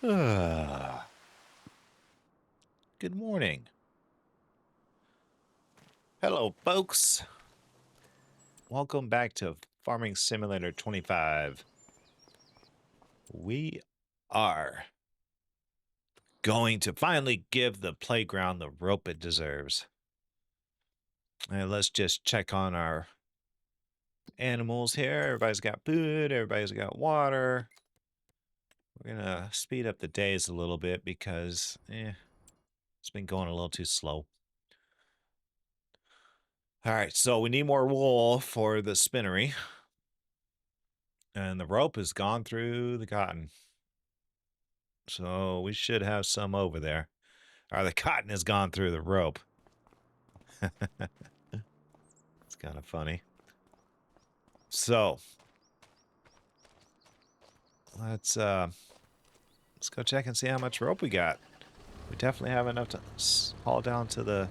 Good morning. Hello, folks. Welcome back to Farming Simulator 25. We are going to finally give the playground the rope it deserves. And let's just check on our animals here. Everybody's got food, everybody's got water. We're going to speed up the days a little bit because it's been going a little too slow. All right, so we need more wool for the spinnery. And the rope has gone through the cotton. So we should have some over there. Or the cotton has gone through the rope. It's kind of funny. So let's go check and see how much rope we got. We definitely have enough to haul down to the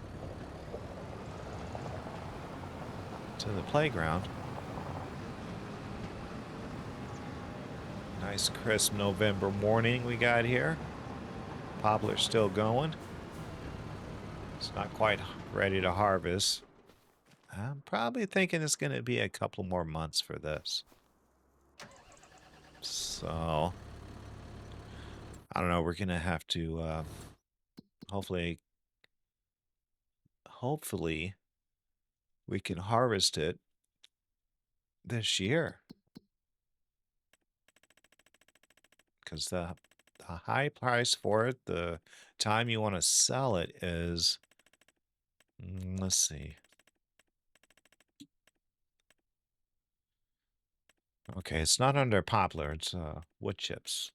playground. Nice crisp November morning we got here. Poplar's still going. It's not quite ready to harvest. I'm probably thinking it's going to be a couple more months for this. So, I don't know. We're going to have to, hopefully, we can harvest it this year. Because the high price for it, the time you want to sell it is, let's see. Okay, it's not under poplar, it's wood chips.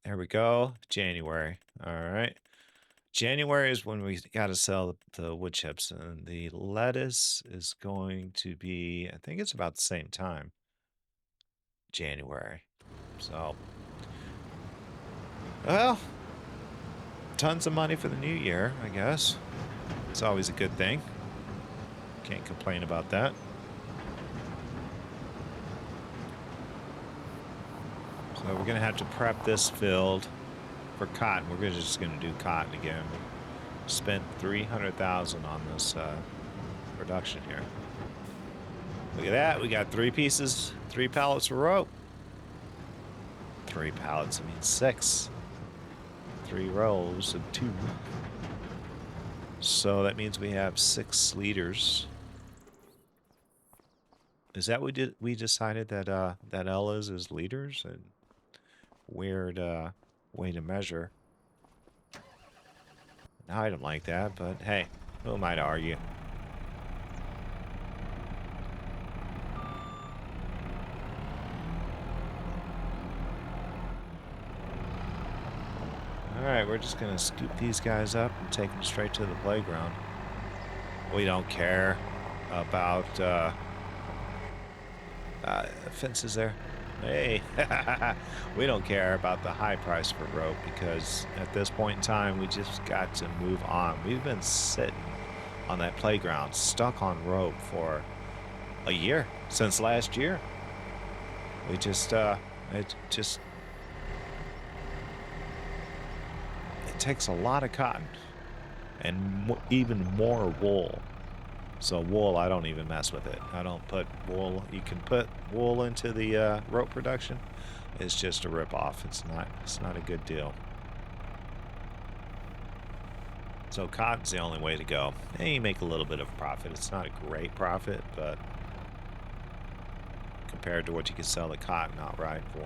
There we go, January. All right. January is when we got to sell the wood chips, and the lettuce is going to be, I think it's about the same time, January. So, well, tons of money for the new year, I guess. It's always a good thing. Can't complain about that. So we're going to have to prep this field for cotton. We're just going to do cotton again. We spent $300,000 on this production here. Look at that. We got 3 pallets of rope. 3 pallets, I mean 6. 3 rows of 2. So that means we have 6 liters. Is that what we decided that that L is liters? And weird way to measure an item like that, but hey, who am I to argue? Alright, we're just gonna scoop these guys up and take them straight to the playground. We don't care about fences there. Hey, we don't care about the high price for rope because at this point in time, we just got to move on. We've been sitting on that playground, stuck on rope for a year, since last year. We just, it takes a lot of cotton and even more wool. So wool, I don't even mess with it. I don't put wool. You can put wool into the rope production. It's just a rip-off. It's not a good deal. So cotton's the only way to go. And you make a little bit of profit. It's not a great profit, but compared to what you can sell the cotton outright for.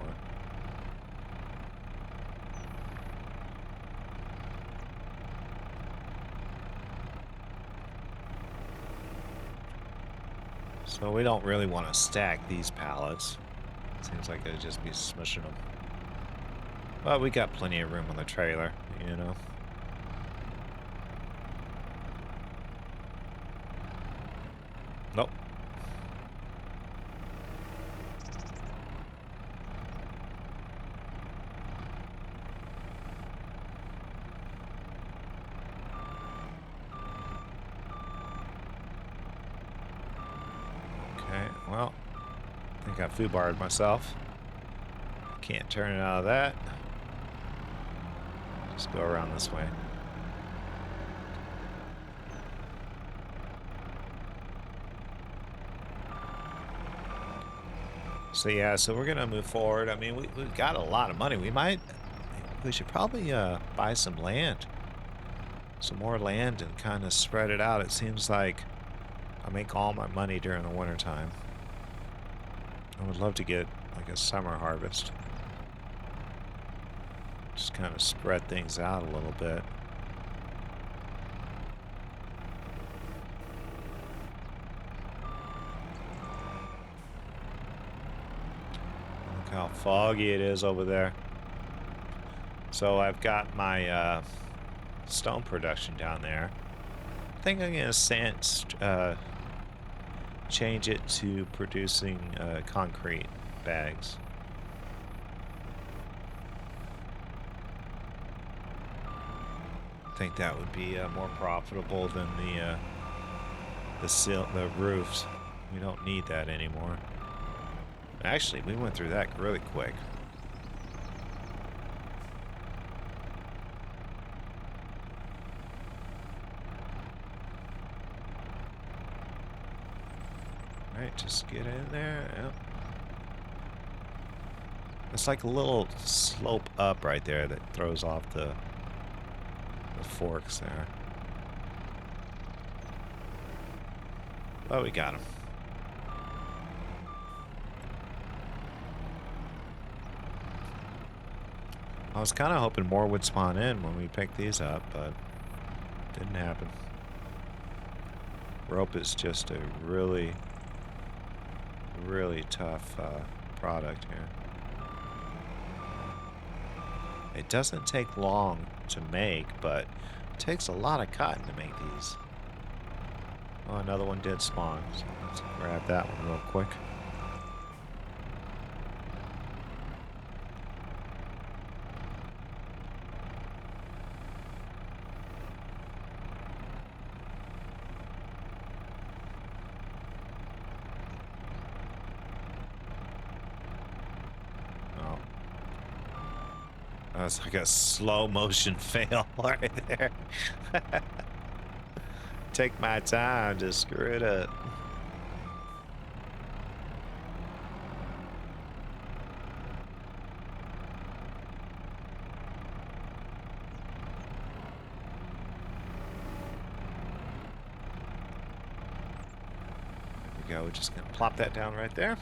So we don't really want to stack these pallets. Seems like it'd just be smushing them. But we got plenty of room on the trailer, you know. Nope. Okay, well, I think I foobarred myself. Can't turn it out of that. Just go around this way. So yeah, so we're gonna move forward. I mean, we've got a lot of money. We should probably buy some land, some more land, and kind of spread it out. It seems like I make all my money during the wintertime. I would love to get like a summer harvest. Just kind of spread things out a little bit. Look how foggy it is over there. So I've got my stone production down there. I think I'm gonna change it to producing concrete bags. I think that would be more profitable than the roofs. We don't need that anymore. Actually, we went through that really quick. All right, just get in there. Yep. It's like a little slope up right there that throws off the forks there. Oh, we got him. I was kind of hoping more would spawn in when we picked these up, but didn't happen. Rope is just a really, really tough product here. It doesn't take long to make, but it takes a lot of cotton to make these. Oh, another one did spawn, so let's grab that one real quick. That's like a slow motion fail right there. Take my time to screw it up. There we go. We're just gonna plop that down right there.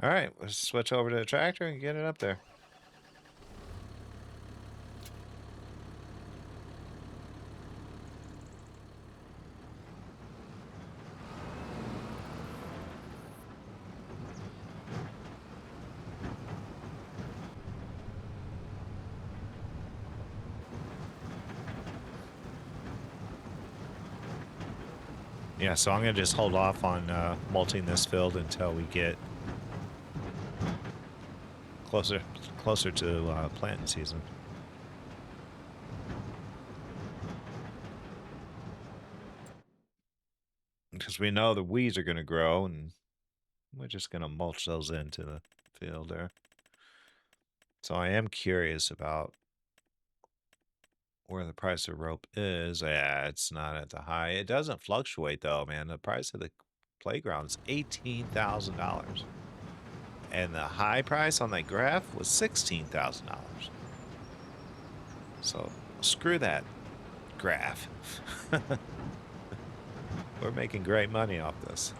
All right, let's switch over to the tractor and get it up there. Yeah, so I'm gonna just hold off on mulching this field until we get closer to planting season. Because we know the weeds are gonna grow, and we're just gonna mulch those into the field there. So I am curious about where the price of rope is. Yeah, it's not at the high. It doesn't fluctuate though, man. The price of the playground is $18,000. And the high price on that graph was $16,000. So screw that graph. We're making great money off this.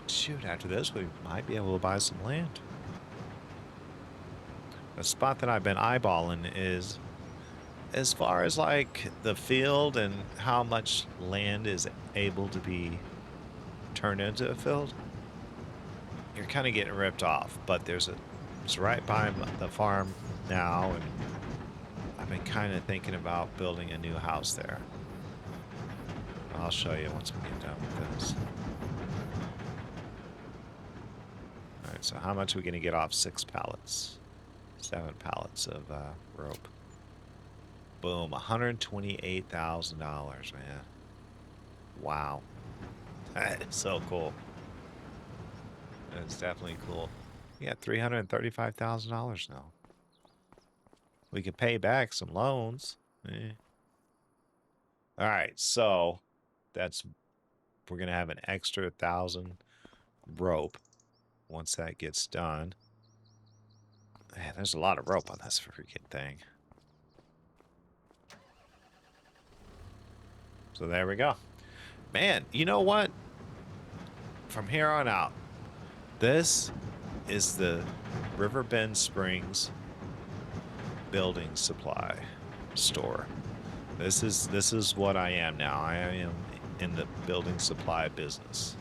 Shoot, after this, we might be able to buy some land. The spot that I've been eyeballing is, as far as like the field and how much land is able to be turned into a field, you're kind of getting ripped off. But it's right by the farm now, and I've been kind of thinking about building a new house there. I'll show you once we get done with this. All right, so how much are we going to get off 6 pallets? 7 pallets of rope. Boom, $128,000, man. Wow. That is so cool. That's definitely cool. We got $335,000 now. We could pay back some loans. Eh. All right, so that's we're gonna have an extra 1,000 rope once that gets done. Man, there's a lot of rope on this freaking thing. So there we go. Man, you know what? From here on out, this is the RiverBend Springs building supply store. This is what I am now. I am in the building supply business.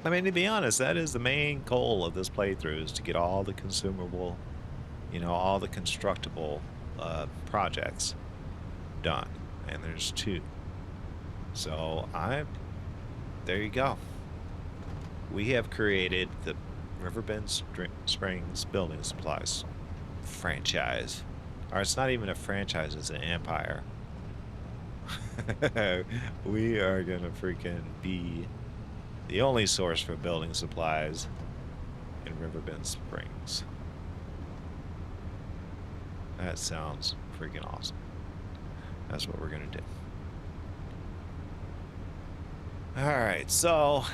I mean, to be honest, that is the main goal of this playthrough, is to get all the consumable, all the constructible projects done. And there's 2. So there you go. We have created the RiverBend Springs Building Supplies franchise. Or it's not even a franchise, it's an empire. We are gonna freaking be the only source for building supplies in RiverBend Springs. That sounds freaking awesome. That's what we're gonna do. All right, so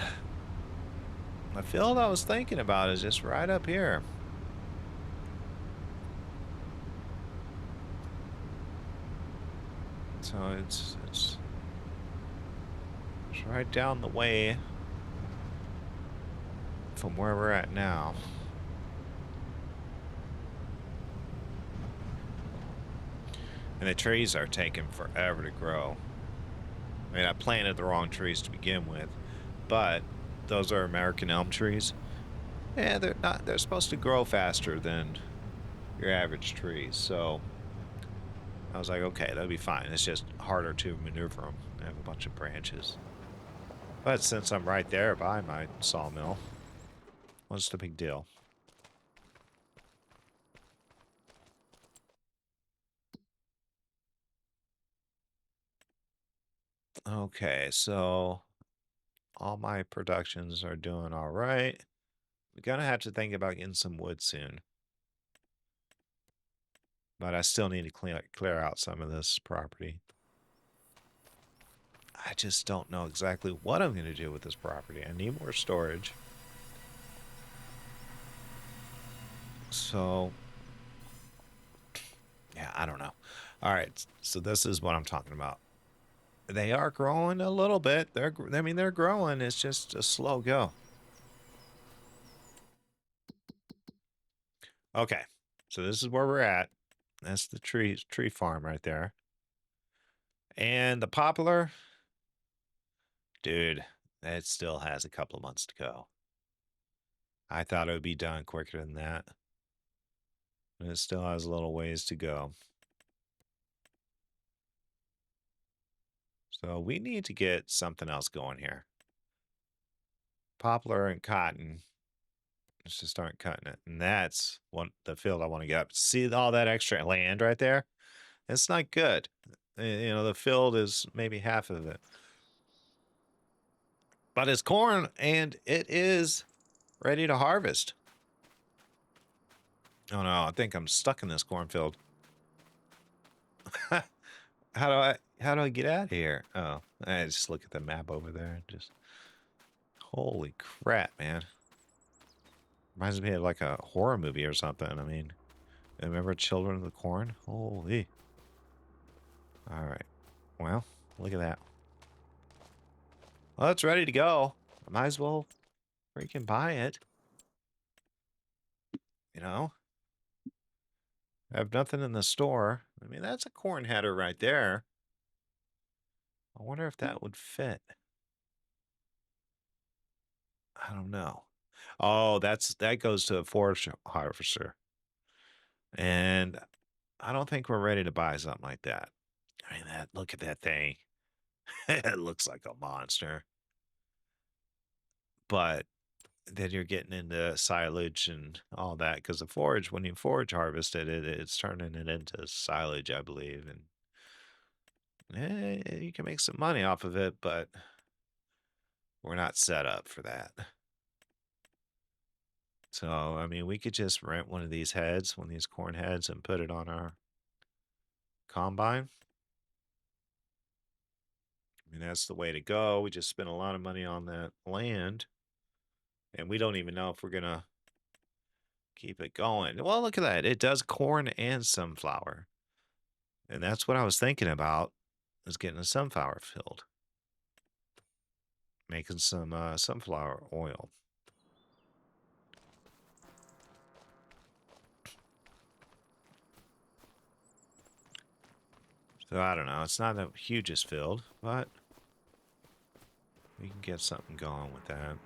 the field I was thinking about is just right up here. So it's right down the way from where we're at now. And the trees are taking forever to grow. I mean, I planted the wrong trees to begin with, but those are American elm trees. Yeah, they're supposed to grow faster than your average trees. So I was like, okay, that'll be fine. It's just harder to maneuver them. I have a bunch of branches. But since I'm right there by my sawmill, what's the big deal? Okay, so all my productions are doing all right. We're gonna have to think about getting some wood soon. But I still need to clear out some of this property. I just don't know exactly what I'm going to do with this property. I need more storage. So, yeah, I don't know. All right, so this is what I'm talking about. They are growing a little bit. They're growing. It's just a slow go. Okay, so this is where we're at. That's the tree farm right there. And the poplar, dude, it still has a couple of months to go. I thought it would be done quicker than that. And it still has a little ways to go. So we need to get something else going here. Poplar and cotton. Let's just start cutting it. And that's the field I want to get up. See all that extra land right there? It's not good. The field is maybe half of it. But it's corn, and it is ready to harvest. Oh no, I think I'm stuck in this cornfield. How do I get out of here? Oh, I just look at the map over there. Just holy crap, man. Reminds me of like a horror movie or something. I mean, remember Children of the Corn? Holy. All right. Well, look at that. Well, it's ready to go. I might as well freaking buy it. I have nothing in the store. I mean, that's a corn header right there. I wonder if that would fit. I don't know. Oh, that goes to a forage harvester. And I don't think we're ready to buy something like that. I mean, look at that thing. It looks like a monster. But then you're getting into silage and all that because the forage, when you forage harvest it, it's turning it into silage, I believe, and you can make some money off of it, but we're not set up for that. So, I mean, we could just rent one of these heads, one of these corn heads, and put it on our combine. I mean, that's the way to go. We just spent a lot of money on that land, and we don't even know if we're going to keep it going. Well, look at that. It does corn and sunflower. And that's what I was thinking about, is getting a sunflower field. Making some sunflower oil. So I don't know. It's not the hugest field, but we can get something going with that.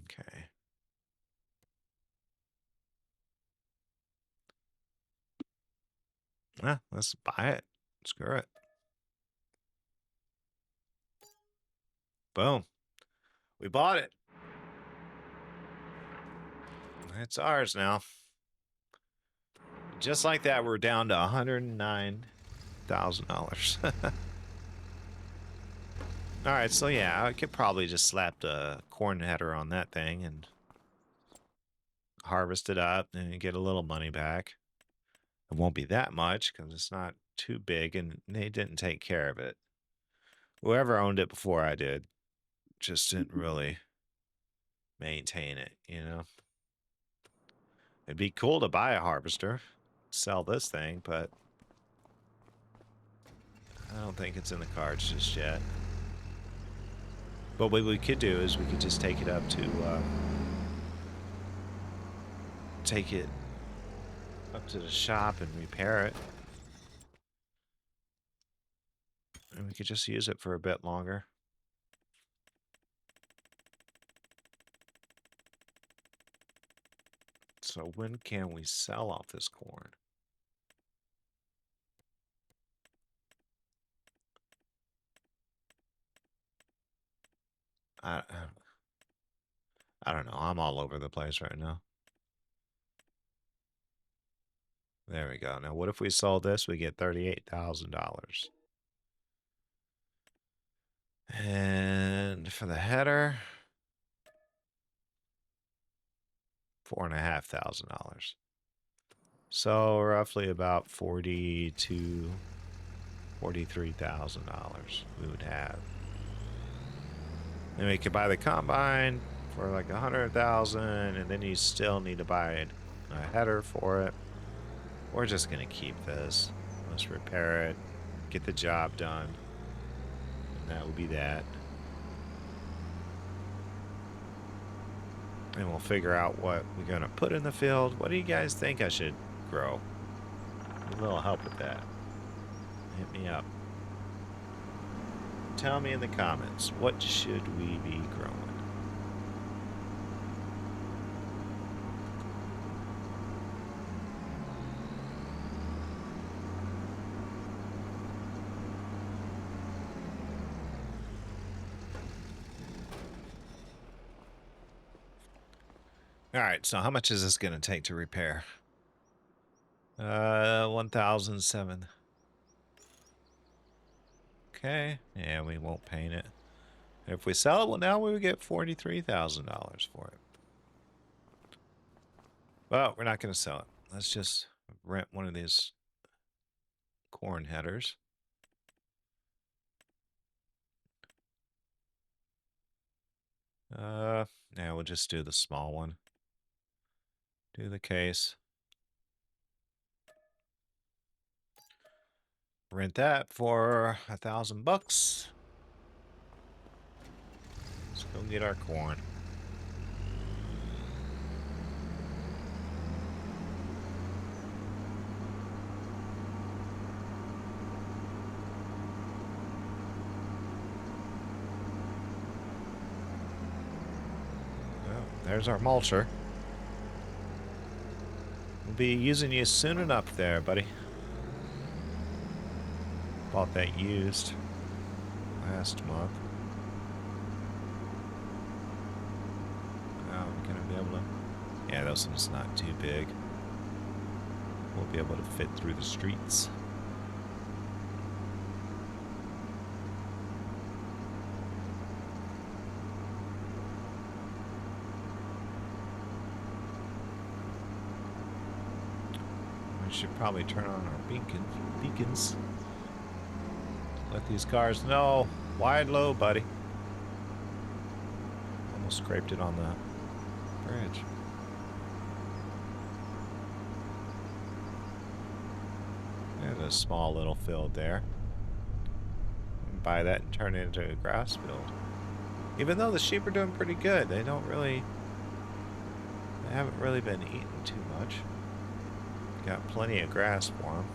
Okay. Let's buy it. Screw it. Boom. We bought it. It's ours now. Just like that, we're down to $109,000. All right, so yeah, I could probably just slap the corn header on that thing and harvest it up and get a little money back. It won't be that much because it's not too big, and they didn't take care of it. Whoever owned it before I did just didn't really maintain it, you know? It'd be cool to buy a harvester, sell this thing, but I don't think it's in the cards just yet. But what we could do is we could just take it up to, the shop and repair it. And we could just use it for a bit longer. So when can we sell off this corn? I don't know. I'm all over the place right now. There we go. Now, what if we sold this? We get $38,000. And for the header, $4,500. So roughly about $43,000 we would have. Then we could buy the combine for like $100,000, and then you still need to buy a header for it. We're just gonna keep this. Let's repair it, get the job done, and that will be that. And we'll figure out what we're gonna put in the field. What do you guys think I should grow? Need a little help with that. Hit me up. Tell me in the comments, what should we be growing? All right, so how much is this going to take to repair? 1,007. Okay, yeah, we won't paint it. If we sell it, well, now we would get $43,000 for it. Well, we're not going to sell it. Let's just rent one of these corn headers. Yeah, we'll just do the small one. Do the case. Rent that for $1,000 bucks. Let's go get our corn. Well, there's our mulcher. We'll be using you soon enough there, buddy. Bought that used last month. Oh, we're gonna be able to. Yeah, this one's not too big. We'll be able to fit through the streets. We should probably turn on our beacons. Let these cars know. Wide low, buddy. Almost scraped it on the bridge. There's a small little field there. Buy that and turn it into a grass field. Even though the sheep are doing pretty good, they haven't really been eating too much. Got plenty of grass for them.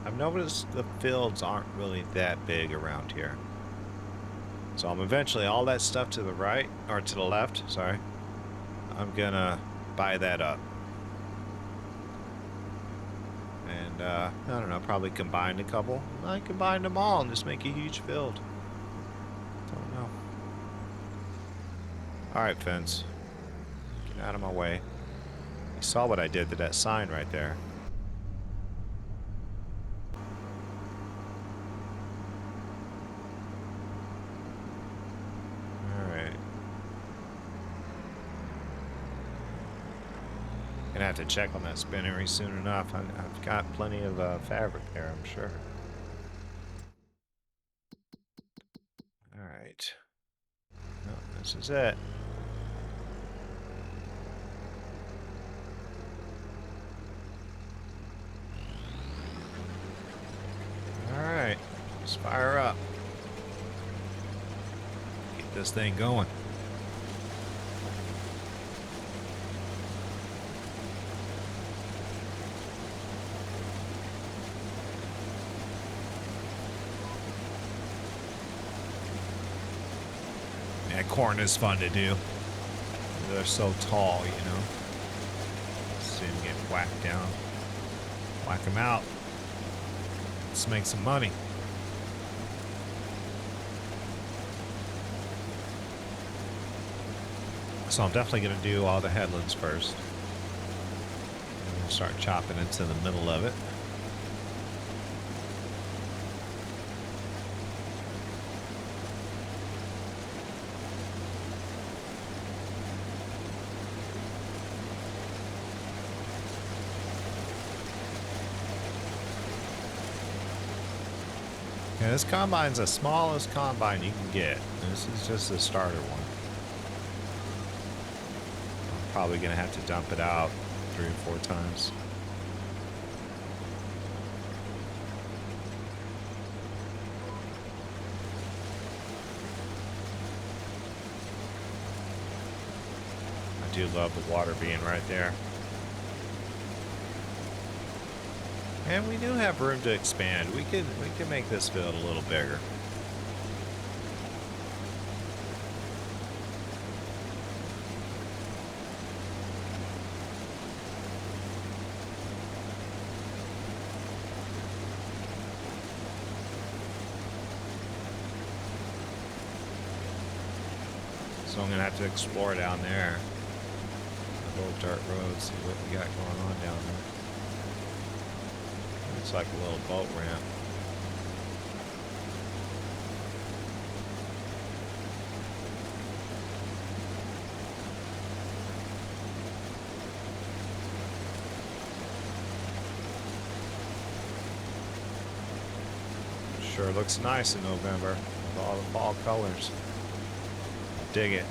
I've noticed the fields aren't really that big around here. So I'm eventually, all that stuff to the right, or to the left, sorry, I'm gonna buy that up. And, I don't know, probably combine a couple. I combine them all and just make a huge field. Don't know. Alright, fence. Get out of my way. You saw what I did to that sign right there. Alright. Gonna have to check on that spinnery soon enough. I've got plenty of fabric there, I'm sure. Alright. Oh, this is it. Alright, let's fire up. Keep this thing going. Yeah, corn is fun to do. They're so tall, you know. Soon get whacked down. Whack them out. Let's make some money. So I'm definitely going to do all the headlands first. And we'll start chopping into the middle of it. Yeah, this combine's the smallest combine you can get. This is just the starter one. I'm probably going to have to dump it out 3 or 4 times. I do love the water being right there. And we do have room to expand. We could make this field a little bigger. So I'm gonna have to explore down there. The little dirt road, see what we got going on down there. It's like a little boat ramp. Sure looks nice in November with all the fall colors. Dig it.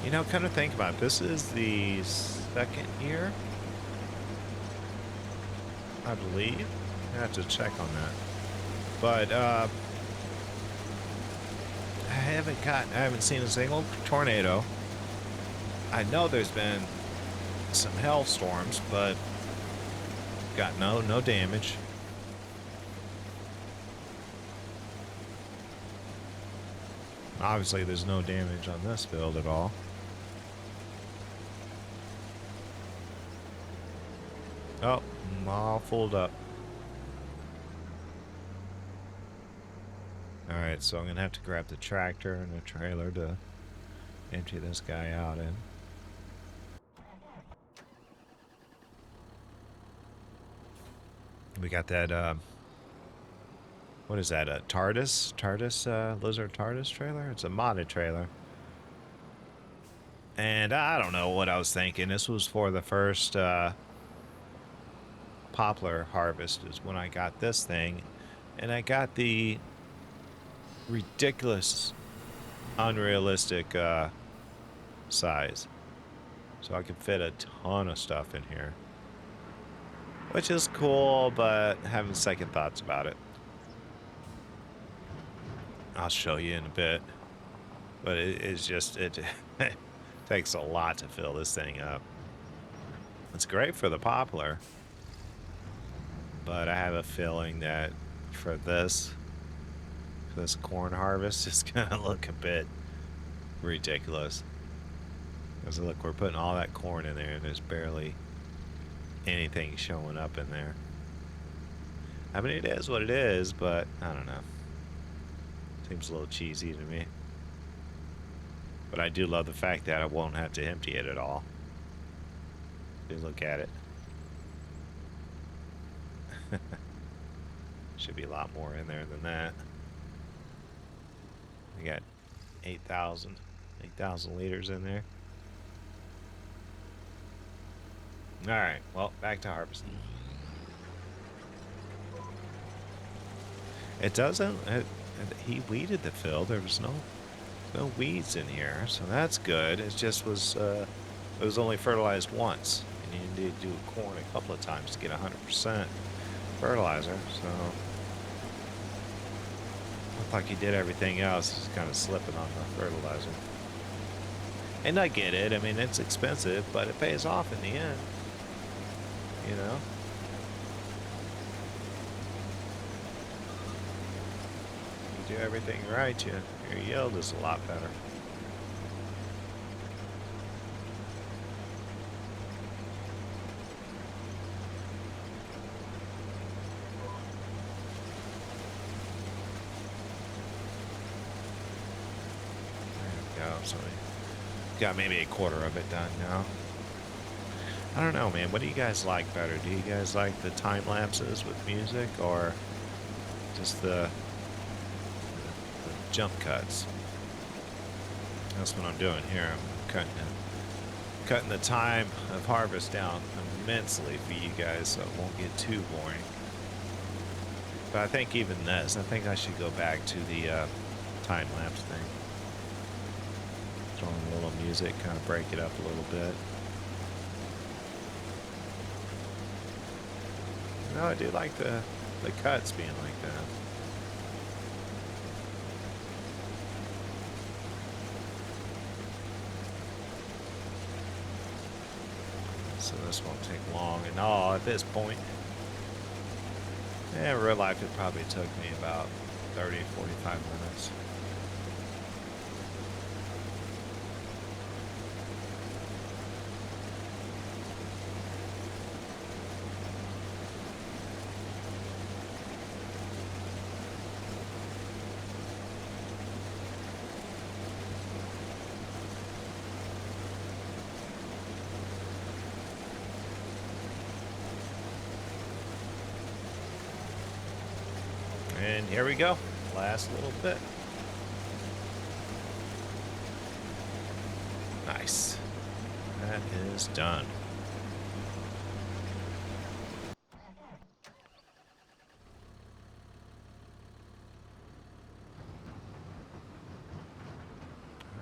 You know, kind of think about it. This is the 2nd year, I believe. I have to check on that. But I haven't seen a single tornado. I know there's been some hailstorms, but got no damage. Obviously, there's no damage on this build at all. Oh, I'm all fooled up. Alright, so I'm going to have to grab the tractor and the trailer to empty this guy out in. We got that, what is that, a TARDIS? Lizard TARDIS trailer? It's a modded trailer. And I don't know what I was thinking. This was for the first, poplar harvest is when I got this thing. And I got the ridiculous, unrealistic, size. So I can fit a ton of stuff in here. Which is cool, but having second thoughts about it. I'll show you in a bit. But it's just, it takes a lot to fill this thing up. It's great for the poplar. But I have a feeling that for this corn harvest, it's going to look a bit ridiculous. Because look, we're putting all that corn in there and there's barely anything showing up in there. I mean, it is what it is, but I don't know. Seems a little cheesy to me. But I do love the fact that I won't have to empty it at all. If you look at it. Should be a lot more in there than that. We got 8,000 liters in there. All right, well, back to harvesting. It doesn't. He weeded the field. There was no weeds in here, so that's good. It just was. It was only fertilized once, and you need to do corn a couple of times to get 100% fertilizer. So looked like he did everything else. He's kind of slipping on the fertilizer. And I get it. I mean, it's expensive, but it pays off in the end. You know? You do everything right, your yield is a lot better. There we go. So we got maybe a quarter of it done now. I don't know, man. What do you guys like better? Do you guys like the time lapses with music or just the jump cuts? That's what I'm doing here. I'm cutting the time of harvest down immensely for you guys so it won't get too boring. But I think even this, I think I should go back to the time lapse thing. Throw in a little music, kind of break it up a little bit. No, I do like the cuts being like that. So this won't take long at all at this point. Yeah, in real life it probably took me about 30, 45 minutes. And here we go. Last little bit. Nice. That is done.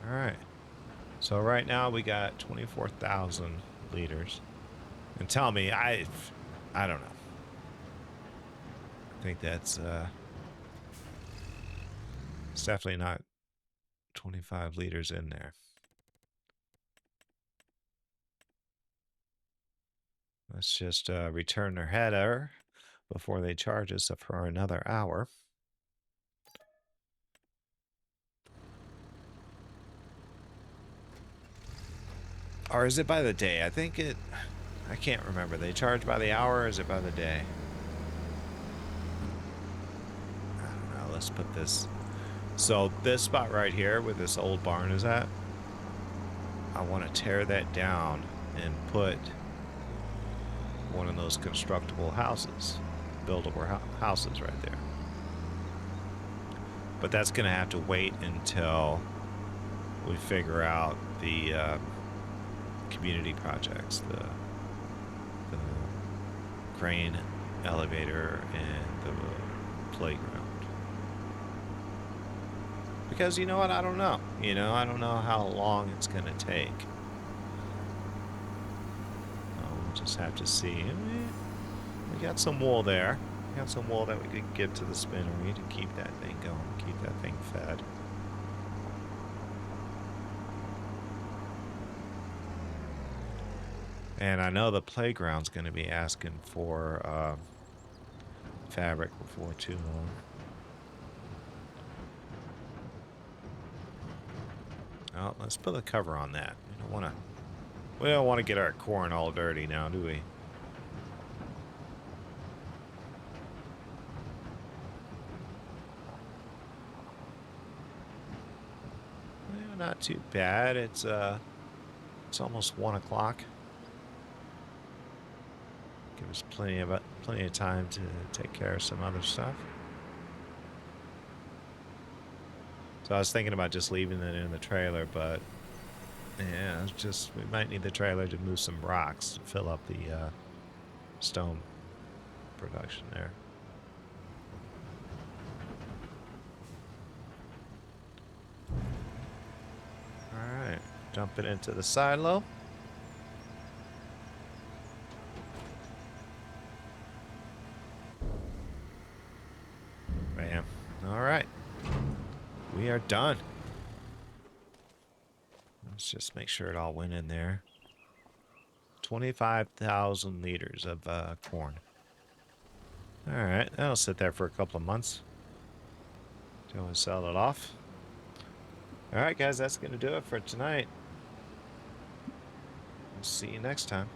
All right. So right now we got 24,000 liters. And tell me, I don't know. I think that's it's definitely not 25 liters in there. Let's just return their header before they charge us for another hour. Or is it by the day? I can't remember. They charge by the hour, or is it by the day? I don't know. Let's put this. So this spot right here where this old barn is at, I want to tear that down and put one of those constructible houses, buildable houses right there. But that's going to have to wait until we figure out the community projects, the crane, elevator, and the playground. Because you know what? I don't know. I don't know how long it's going to take. We'll just have to see. We got some wool there. We got some wool that we could give to the spinnery to keep that thing going, keep that thing fed. And I know the playground's going to be asking for fabric before too long. Oh, let's put a cover on that. We don't want to get our corn all dirty now, do we? Well, not too bad. It's almost 1 o'clock. Give us plenty of time to take care of some other stuff. So I was thinking about just leaving it in the trailer, but yeah, we might need the trailer to move some rocks to fill up the stone production there. All right, dump it into the silo. Bam. All right. We are done. Let's just make sure it all went in there. 25,000 liters of corn. All right, that'll sit there for a couple of months until we sell it off. All right, guys, that's going to do it for tonight. We'll see you next time.